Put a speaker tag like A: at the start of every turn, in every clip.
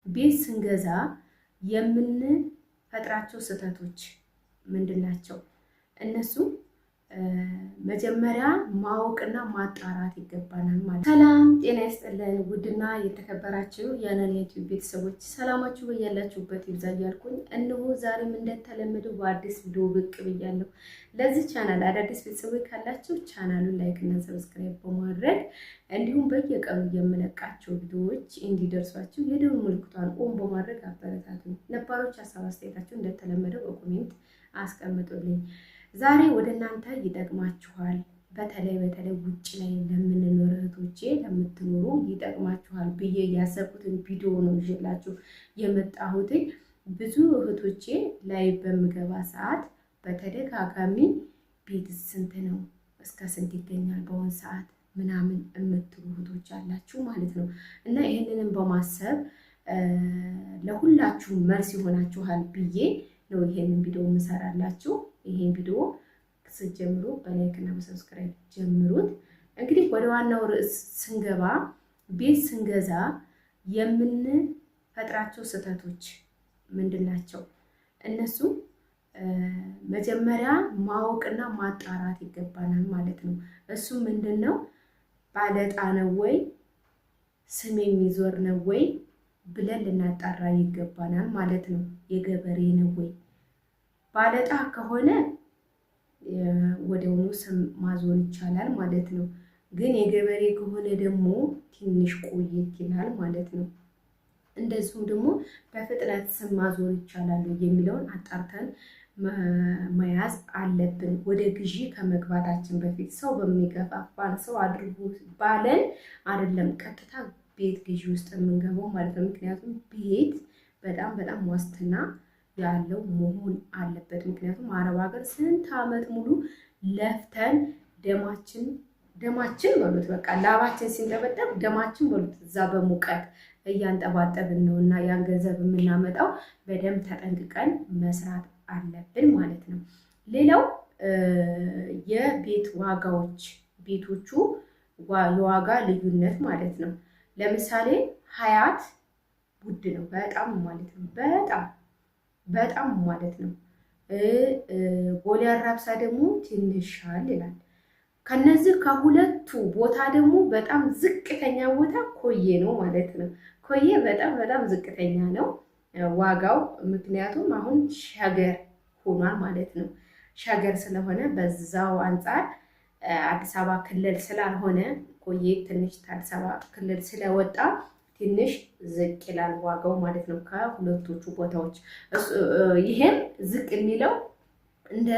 A: ቤት ስንገዛ የምንፈጥራቸው ስህተቶች ምንድን ናቸው? እነሱ መጀመሪያ ማወቅና ማጣራት ይገባናል ማለት። ሰላም ጤና ይስጥልን ውድና የተከበራችሁ የነን ዩቲዩብ ቤተሰቦች ሰላማችሁ በያላችሁበት ይብዛ እያልኩኝ እነሆ ዛሬም እንደተለመደው በአዲስ ቪዲዮ ብቅ ብያለሁ። ለዚህ ቻናል አዳዲስ ቤተሰቦች ካላችሁ ቻናሉን ላይክ እና ሰብስክራይብ በማድረግ እንዲሁም በየቀኑ የምለቃቸው ቪዲዮዎች እንዲደርሷችሁ የደወል ምልክቷን ኦን በማድረግ አበረታቱ። ነባሮች ሀሳብ አስተያየታችሁ እንደተለመደው በኮሜንት አስቀምጡልኝ። ዛሬ ወደ እናንተ ይጠቅማችኋል፣ በተለይ ውጭ ላይ ለምንኖር እህቶቼ ለምትኖሩ ይጠቅማችኋል ብዬ ያሰብኩትን ቪዲዮ ነው ይዤላችሁ የመጣሁት። ብዙ እህቶቼ ላይ በምገባ ሰዓት በተደጋጋሚ ቤት ስንት ነው እስከ ስንት ይገኛል በአሁን ሰዓት ምናምን የምትሉ እህቶች አላችሁ ማለት ነው። እና ይህንንም በማሰብ ለሁላችሁም መልስ ይሆናችኋል ብዬ ነው ይሄንን ቪዲዮ የምሰራላችሁ። ይሄን ቪዲዮ ስትጀምሩ በላይክ እና በሰብስክራይብ ጀምሩት። እንግዲህ ወደ ዋናው ርዕስ ስንገባ ቤት ስንገዛ የምንፈጥራቸው ስህተቶች ምንድን ናቸው? እነሱ መጀመሪያ ማወቅና ማጣራት ይገባናል ማለት ነው። እሱ ምንድነው? ባለዕጣ ነው ወይ ስም የሚዞር ነው ወይ ብለን ልናጣራ ይገባናል ማለት ነው። የገበሬ ነው ወይ? ባለዕጣ ከሆነ ወዲያውኑ ስም ማዞር ይቻላል ማለት ነው። ግን የገበሬ ከሆነ ደግሞ ትንሽ ቆየት ይላል ማለት ነው። እንደዚሁም ደግሞ በፍጥነት ስም ማዞር ይቻላል የሚለውን አጣርተን መያዝ አለብን። ወደ ግዢ ከመግባታችን በፊት ሰው በሚገፋፋን ሰው አድርጉ ባለን አይደለም ቀጥታ ቤት ግዢ ውስጥ የምንገባው ማለት ነው። ምክንያቱም ቤት በጣም ዋስትና ያለው መሆን አለበት። ምክንያቱም አረብ ሀገር ስንት ዓመት ሙሉ ለፍተን ደማችን በሉት በቃ ላባችን ሲንጠበጠብ ደማችን በሉት እዛ በሙቀት እያንጠባጠብን ነው እና ያን ገንዘብ የምናመጣው በደንብ ተጠንቅቀን መስራት አለብን ማለት ነው። ሌላው የቤት ዋጋዎች፣ ቤቶቹ የዋጋ ልዩነት ማለት ነው። ለምሳሌ ሀያት ውድ ነው በጣም ማለት ነው። በጣም ማለት ነው። ቦሌ አራብሳ ደግሞ ትንሽ ሻል ይላል። ከነዚህ ከሁለቱ ቦታ ደግሞ በጣም ዝቅተኛ ቦታ ኮዬ ነው ማለት ነው። ኮዬ በጣም ዝቅተኛ ነው ዋጋው። ምክንያቱም አሁን ሸገር ሆኗል ማለት ነው። ሸገር ስለሆነ በዛው አንጻር አዲስ አበባ ክልል ስላልሆነ ኮዬ ትንሽ አዲስ አበባ ክልል ስለወጣ ትንሽ ዝቅ ይላል ዋጋው ማለት ነው ከሁለቶቹ ቦታዎች። ይሄም ዝቅ የሚለው እንደ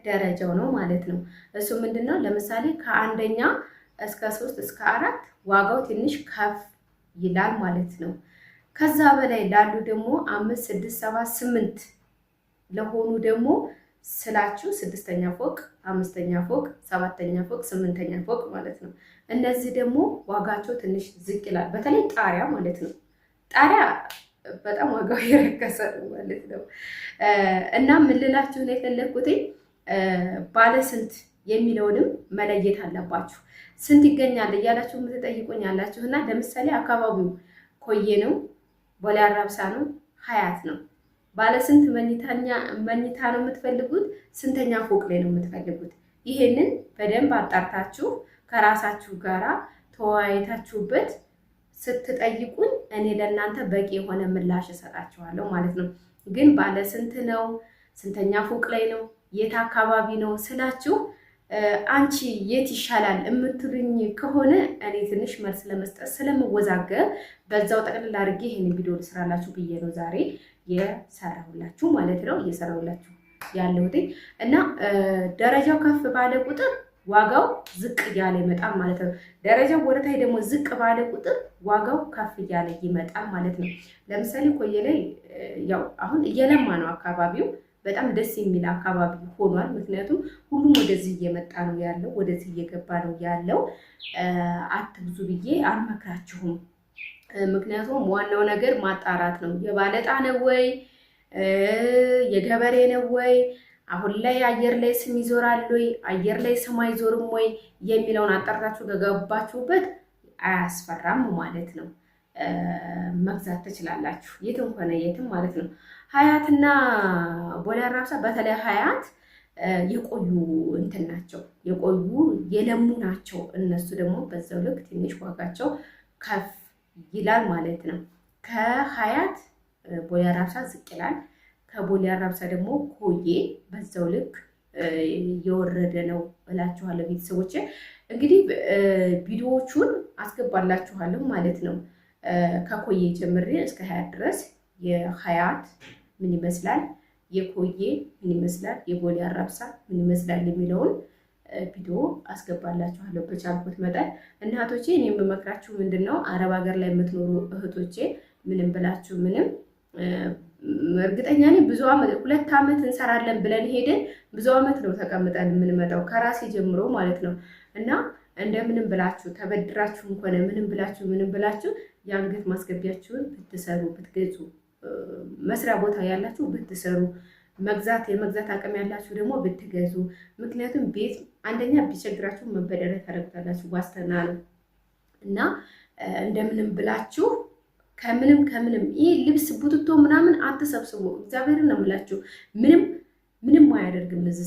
A: ደረጃው ነው ማለት ነው። እሱ ምንድነው? ለምሳሌ ከአንደኛ እስከ 3 እስከ 4 ዋጋው ትንሽ ከፍ ይላል ማለት ነው። ከዛ በላይ ላሉ ደግሞ 5 6 7 8 ለሆኑ ደግሞ ስላችሁ 6ኛ ፎቅ 5ኛ ፎቅ 7ኛ ፎቅ 8ኛ ፎቅ ማለት ነው። እነዚህ ደግሞ ዋጋቸው ትንሽ ዝቅ ይላል። በተለይ ጣሪያ ማለት ነው። ጣሪያ በጣም ዋጋው የረከሰ ነው ማለት ነው። እና ምን ልላችሁ ነው የፈለኩት ባለ ስንት የሚለውንም መለየት አለባችሁ። ስንት ይገኛል እያላችሁ የምትጠይቁኝ አላችሁ። እና ለምሳሌ አካባቢው ኮዬ ነው፣ ቦሌ አራብሳ ነው፣ ሀያት ነው። ባለ ስንት መኝታ ነው የምትፈልጉት? ስንተኛ ፎቅ ላይ ነው የምትፈልጉት? ይሄንን በደንብ አጣርታችሁ ከራሳችሁ ጋራ ተወያይታችሁበት ስትጠይቁኝ እኔ ለእናንተ በቂ የሆነ ምላሽ እሰጣችኋለሁ ማለት ነው። ግን ባለ ስንት ነው፣ ስንተኛ ፎቅ ላይ ነው፣ የት አካባቢ ነው ስላችሁ አንቺ የት ይሻላል የምትሉኝ ከሆነ እኔ ትንሽ መልስ ለመስጠት ስለምወዛገብ በዛው ጠቅልል አድርጌ ይሄን ቪዲዮ ልስራላችሁ ብዬ ነው ዛሬ የሰራሁላችሁ ማለት ነው። እየሰራሁላችሁ ያለሁት እና ደረጃው ከፍ ባለ ቁጥር ዋጋው ዝቅ እያለ ይመጣል ማለት ነው። ደረጃው ወደታይ ደግሞ ዝቅ ባለ ቁጥር ዋጋው ከፍ እያለ ይመጣል ማለት ነው። ለምሳሌ ኮዬ ላይ ያው አሁን እየለማ ነው አካባቢው፣ በጣም ደስ የሚል አካባቢ ሆኗል። ምክንያቱም ሁሉም ወደዚህ እየመጣ ነው ያለው፣ ወደዚህ እየገባ ነው ያለው። አትብዙ ብዬ አልመክራችሁም። ምክንያቱም ዋናው ነገር ማጣራት ነው። የባለዕጣ ነው ወይ የገበሬ ነው ወይ? አሁን ላይ አየር ላይ ስም ይዞራል ወይ አየር ላይ ስም አይዞርም ወይ የሚለውን አጣርታችሁ ከገባችሁበት አያስፈራም ማለት ነው። መግዛት ትችላላችሁ። የትም ሆነ የትም ማለት ነው። ሀያትና ቦሌ አራብሳ በተለይ ሀያት የቆዩ እንትን ናቸው፣ የቆዩ የለሙ ናቸው። እነሱ ደግሞ በዛው ልክ ትንሽ ዋጋቸው ከፍ ይላል ማለት ነው። ከሀያት ቦሌ አራብሳ ዝቅ ይላል። ከቦሌ አራብሳ ደግሞ ኮዬ በዛው ልክ የወረደ ነው እላችኋለሁ ቤተሰቦች። እንግዲህ ቪዲዮዎቹን አስገባላችኋለሁ ማለት ነው። ከኮዬ ጀምሬ እስከ ሀያት ድረስ የሀያት ምን ይመስላል፣ የኮዬ ምን ይመስላል፣ የቦሌ አራብሳ ምን ይመስላል የሚለውን ቪዲዮ አስገባላችኋለሁ በቻልኩት መጠን። እናቶቼ እኔ የምመክራችሁ ምንድነው አረብ ሀገር ላይ የምትኖሩ እህቶቼ ምንም ብላችሁ ምንም እርግጠኛ ነኝ ብዙ ዓመት 2 ዓመት እንሰራለን ብለን ሄደን ብዙ ዓመት ነው ተቀምጠን የምንመጣው ከራሴ ጀምሮ ማለት ነው። እና እንደምንም ብላችሁ ተበድራችሁ እንኳን ምንም ብላችሁ የአንገት ማስገቢያችሁን ብትሰሩ ብትገዙ፣ መስሪያ ቦታ ያላችሁ ብትሰሩ፣ የመግዛት አቅም ያላችሁ ደግሞ ብትገዙ። ምክንያቱም ቤት አንደኛ ቢቸግራችሁ መበደሪያ ታደርጉታላችሁ፣ ዋስትና ነው። እና እንደምንም ብላችሁ ከምንም ይህ ልብስ ቡትቶ ምናምን አትሰብስቡ። እግዚአብሔርን ነው የምላችሁ። ምንም አያደርግም። እዚህ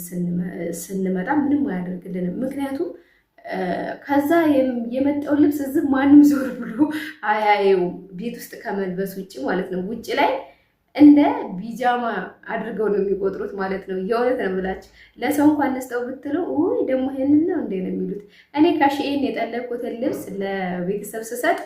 A: ስንመጣ ምንም አያደርግልንም። ምክንያቱም ከዛ የመጣው ልብስ እዚህ ማንም ዞር ብሎ አያየውም፣ ቤት ውስጥ ከመልበስ ውጭ ማለት ነው። ውጭ ላይ እንደ ቢጃማ አድርገው ነው የሚቆጥሩት ማለት ነው። የእውነት ነው የምላችሁ። ለሰው እንኳን እንስጠው ብትለው ውይ ደግሞ ይሄንን ነው እንዴ ነው የሚሉት። እኔ ካሽኤን የጠለቅኩትን ልብስ ለቤተሰብ ስሰጥ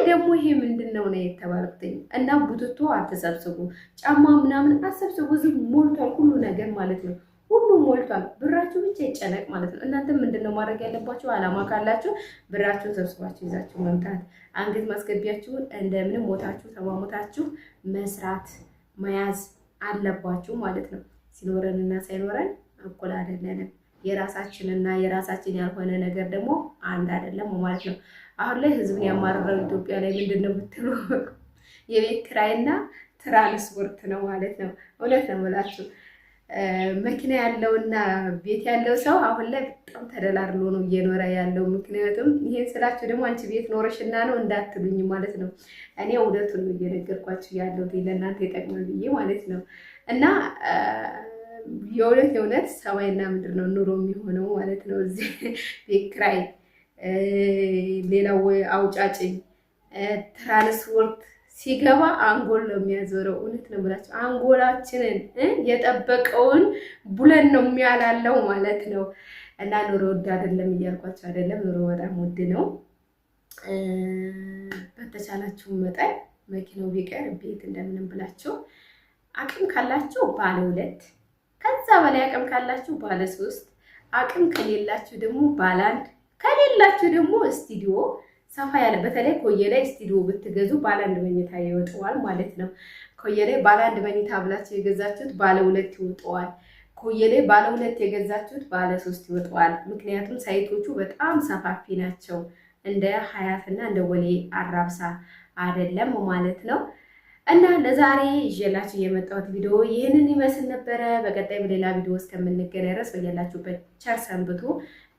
A: ደግሞ ይሄ ምንድን ነው የተባልኩትኝ። እና ቡትቶ አትሰብስቡ፣ ጫማ ምናምን አትሰብስቡ። እዚህ ሞልቷል ሁሉ ነገር ማለት ነው። ሁሉም ሞልቷል። ብራችሁ ብቻ ይጨነቅ ማለት ነው። እናንተ ምንድነው ማድረግ ያለባችሁ? አላማ ካላችሁ ብራችሁን ሰብስባችሁ ይዛችሁ መምጣት፣ አንገት ማስገቢያችሁን እንደምንም ሞታችሁ ተማሞታችሁ መስራት መያዝ አለባችሁ ማለት ነው። ሲኖረንና ሳይኖረን እኩል አይደለንም። የራሳችንና የራሳችን ያልሆነ ነገር ደግሞ አንድ አይደለም ማለት ነው። አሁን ላይ ህዝብን ያማረረው ኢትዮጵያ ላይ ምንድነው ብትሉ የቤት ኪራይና ትራንስፖርት ነው ማለት ነው። እውነት ነው የምላችሁ። መኪና ያለውና ቤት ያለው ሰው አሁን ላይ በጣም ተደላርሎ ነው እየኖረ ያለው። ምክንያቱም ይሄን ስላችሁ ደግሞ አንቺ ቤት ኖረሽና ነው እንዳትሉኝ ማለት ነው። እኔ እውነቱን ነው እየነገርኳችሁ ያለው ለእናንተ ይጠቅማል ብዬ ማለት ነው። እና የእውነት ሰማይና ምድር ነው ኑሮ የሚሆነው ማለት ነው። እዚህ ቤት ኪራይ፣ ሌላው አውጫጭኝ፣ ትራንስፖርት ሲገባ አንጎል ነው የሚያዞረው። እውነት ነው ብላችሁ አንጎላችንን የጠበቀውን ቡለን ነው የሚያላለው ማለት ነው። እና ኑሮ ውድ አይደለም እያልኳቸው አይደለም፣ ኑሮ በጣም ውድ ነው። በተቻላችሁ መጠን መኪናው ቢቀር ቤት እንደምንም ብላችሁ አቅም ካላችሁ ባለ 2 ከዛ በላይ አቅም ካላችሁ ባለ 3 አቅም ከሌላችሁ ደግሞ ባለ 1 ከሌላችሁ ደግሞ ስቱዲዮ ሰፋ ያለ በተለይ ኮዬ ላይ ስቱዲዮ ብትገዙ ባለ 1 መኝታ ይወጣዋል ማለት ነው። ኮዬ ላይ ባለ 1 መኝታ ብላችሁ የገዛችሁት ባለ 2 ይወጣዋል። ኮዬ ላይ ባለ 2 የገዛችሁት ባለ 3 ይወጣዋል። ምክንያቱም ሳይቶቹ በጣም ሰፋፊ ናቸው። እንደ ሀያትና እንደ ቦሌ አራብሳ አይደለም ማለት ነው። እና ለዛሬ ይዤላችሁ የመጣሁት ቪዲዮ ይህንን ይመስል ነበረ። በቀጣይ በሌላ ቪዲዮ እስከምንገናኝ ድረስ በያላችሁበት ቸር ሰንብቱ።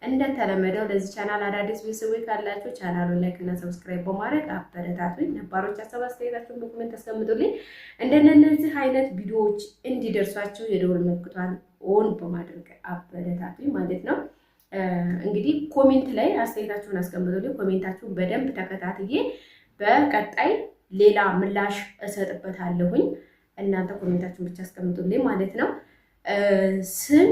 A: እንደተለመደው ለዚህ ቻናል አዳዲስ ቤተሰቦች ካላችሁ ቻናሉን ላይክ እና ሰብስክራይብ በማድረግ አበረታቱኝ። ነባሮች ሀሳብ አስተያየታችሁን በኮሜንት አስቀምጡልኝ። እንደነዚህ አይነት ቪዲዮዎች እንዲደርሷችሁ የደወል ምልክቷን ኦን በማድረግ አበረታቱኝ ማለት ነው። እንግዲህ ኮሜንት ላይ አስተያየታችሁን አስቀምጡልኝ። ኮሜንታችሁን በደንብ ተከታትዬ በቀጣይ ሌላ ምላሽ እሰጥበታለሁኝ። እናንተ ኮሜንታችሁን ብቻ አስቀምጡልኝ ማለት ነው። ስም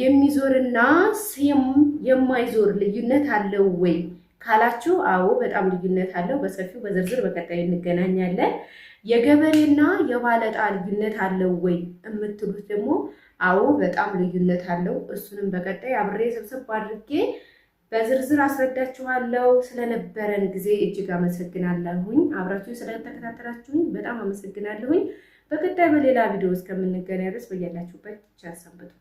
A: የሚዞርና ስም የማይዞር ልዩነት አለው ወይ ካላችሁ፣ አዎ በጣም ልዩነት አለው። በሰፊው በዝርዝር በቀጣይ እንገናኛለን። የገበሬና የባለዕጣ ልዩነት አለው ወይ የምትሉት ደግሞ አዎ በጣም ልዩነት አለው። እሱንም በቀጣይ አብሬ ሰብሰብ አድርጌ በዝርዝር አስረዳችኋለሁ። ስለነበረን ጊዜ እጅግ አመሰግናለሁኝ። አብራችሁ ስለተከታተላችሁኝ በጣም አመሰግናለሁኝ። በቀጣይ በሌላ ቪዲዮ እስከምንገናኝ ድረስ በያላችሁበት ቸር ሰንብቱ።